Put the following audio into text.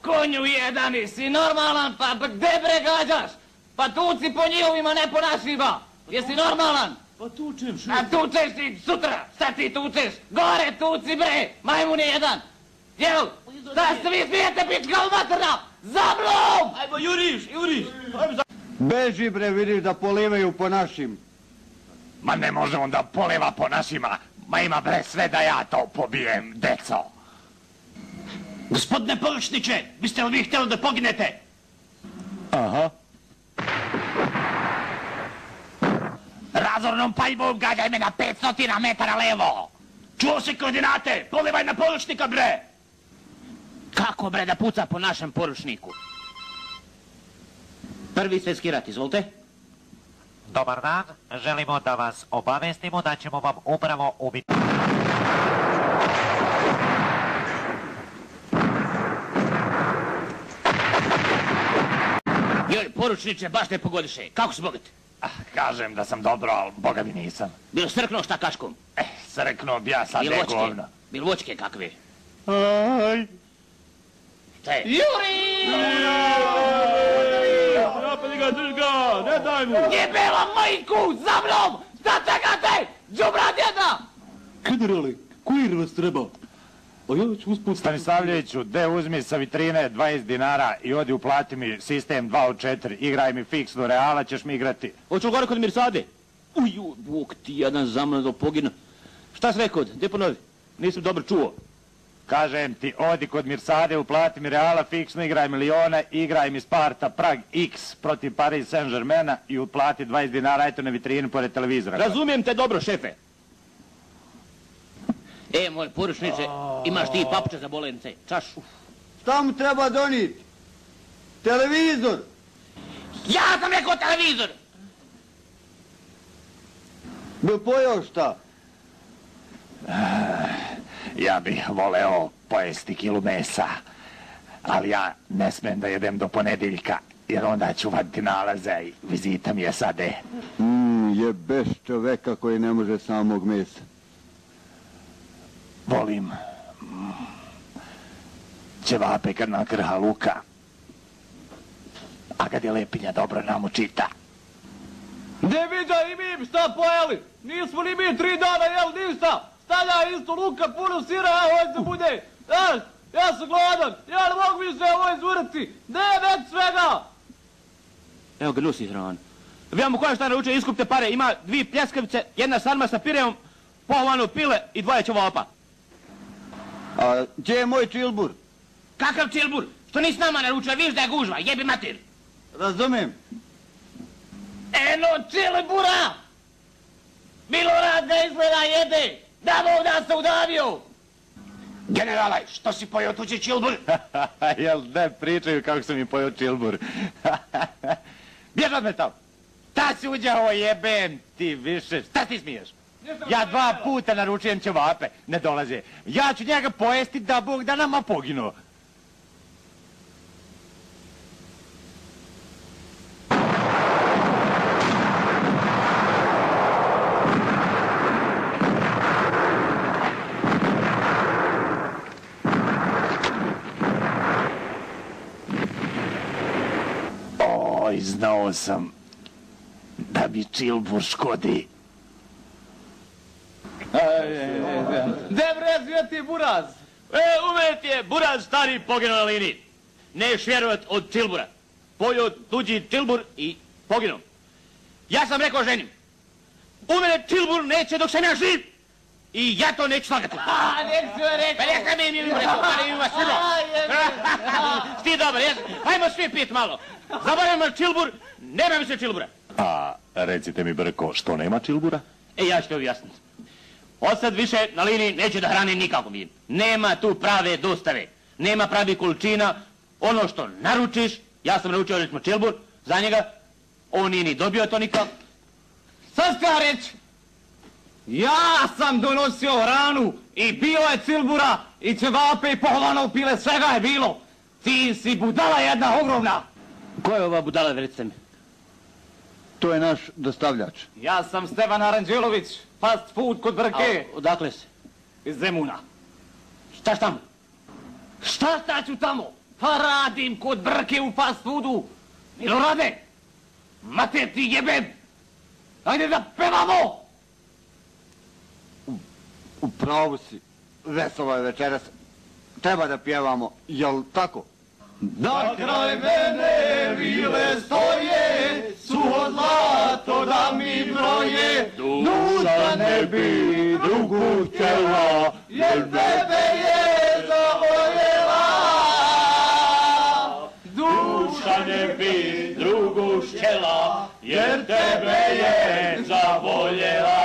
Konju jedan, si normalan, pa gde bre gađaš? Pa tuci po njihovima, ne po našima. Jesi normalan? Pa tučem, šef. A tučeš ti sutra, šta ti tučeš? Gore tuci bre, majmun je jedan. Jel, šta se vi smijete pička u materna? Za mnom! Ajmo, juriš! Beži bre, vidiš da polivaju po našim. Ma ne može on da poliva po našima. Ma ima bre sve da ja to pobijem, deco. Gospodine poručniče, biste li vi htjeli da poginete? Aha. Razornom paljbom gađaj me na 500 metara levo. Čuo se koordinate, polivaj na poručnika, bre! Kako bre da puca po našem poručniku? Prvi svjetski rat, izvolite. Dobar dan, želimo da vas obavestimo da ćemo vam upravo ubiti. Joj, poručniče, baš te pogodiše. Kako si bogat? Kažem da sam dobro, ali boga mi nisam. Bilo srknuo šta kaškom? Srknuo bi ja sad Bil vočke? govno. Bil vočke kakve? Aj! Šta je? Juri! Napadi ga, drž ga, ne daj mu! Jebela majku, za mnom! Šta čekate? Đubrat jedna! Generale, kuir vas treba? A ja ću usput... Stanislavljeviću, de uzmi sa vitrine 20 dinara i odi uplati mi sistem 2 od 4. Igraj mi fiksno, Reala ćeš mi igrati. Hoću gore kod Mirsade? Uj, Bog ti jedan za mnom da poginu. Šta si rekao? Gdje ponovi? Nisam dobro čuo. Kažem ti, odi kod Mirsade, uplati mi Reala fiksno, igraj miliona, igraj mi Sparta Prag X protiv Paris Saint-Germaina i uplati 20 dinara, eto na vitrini pored televizora. Razumijem te dobro, šefe. Moj poručniče, imaš ti papuče za bolence, čašu. Šta mu treba donijeti? Televizor! Ja sam rekao televizor! Bi pojao šta? Ja bih voleo pojesti kilu mesa, ali ja ne smem da jedem do ponedjeljka, jer onda ću vaditi nalaze i vizita mi je sade. Jebeš čoveka koji ne može samog mesa. Volim ćevape kad nakrha luka, a kad je lepinja dobro namučita. Ne viđa i mi šta pojeli, nismo ni mi 3 dana jeli ništa, stavlja isto luka, puno sira, ja hoću da bude, znaš, ja sam gladan, ja ne mogu više ovo izurati, ne već svega. Evo ga nosi hranu. Vi mu koja šta naučio, iskupte pare, ima 2 pljeskavice, jedna sarma sa pireom, pohovano pile i 2 ćevapa. A gdje je moj čilbur? Kakav čilbur? Što nisi nama naručio, viš da je gužva, jebi mater. Razumem. Eno čilbura! Milorad ne izgleda jede, da Bog da se udavio. Generale, što si pojeo tuđi čilbur? Jel ne pričaju kako sam mi pojeo čilbur? Bjež od me tamo. Ta si uđao, jebem ti više. Šta ti smiješ? Ja 2 puta naručujem ćevape, ne dolaze. Ja ću njega pojesti da Bog da nama poginuo. Oj, znao sam da mi čilbur škodi. Gde bre zvijeti buraz? Umet je buraz stari poginuo na liniji. Neš vjerovat od čilbura. Pojio tuđi čilbur i poginuo. Ja sam rekao ženim. U mene čilbur neće dok sam ja živ. I ja to neću slagati. Nek si joj rekao. Pa nek sam im rekao, pa ne ima silo. Sti dobar, ajmo svi pit malo. Zaboravimo čilbur, nema mi se čilbura. A recite mi, Brko, što nema čilbura? Ja ću te objasniti. Od sad više na liniji neće da hrani nikako mi. Nema tu prave dostave. Nema pravih količina. Ono što naručiš, ja sam naručio recimo čilbur za njega, on nije ni dobio to nikako. Sad ću ja reći, ja sam donosio hranu i bilo je cilbura i ćevape i pohovano pile, svega je bilo. Ti si budala jedna ogromna. Ko je ova budala, recite mi? To je naš dostavljač. Ja sam Stevan Aranđelović, fast food kod Brke. Odakle si? Iz Zemuna. Štaš tamo? Šta ću tamo? Pa radim kod Brke u fast foodu. Milorade, mater ti jebem. Ajde da pevamo! U pravu si. Veselo je večeras. Treba da pjevamo, jel tako? Da kraj mene vile stoje, suho zlato da mi broje, duša ne bi drugu htjela, jer tebe je zavoljela. Duša ne bi drugu htjela, jer tebe je zavoljela.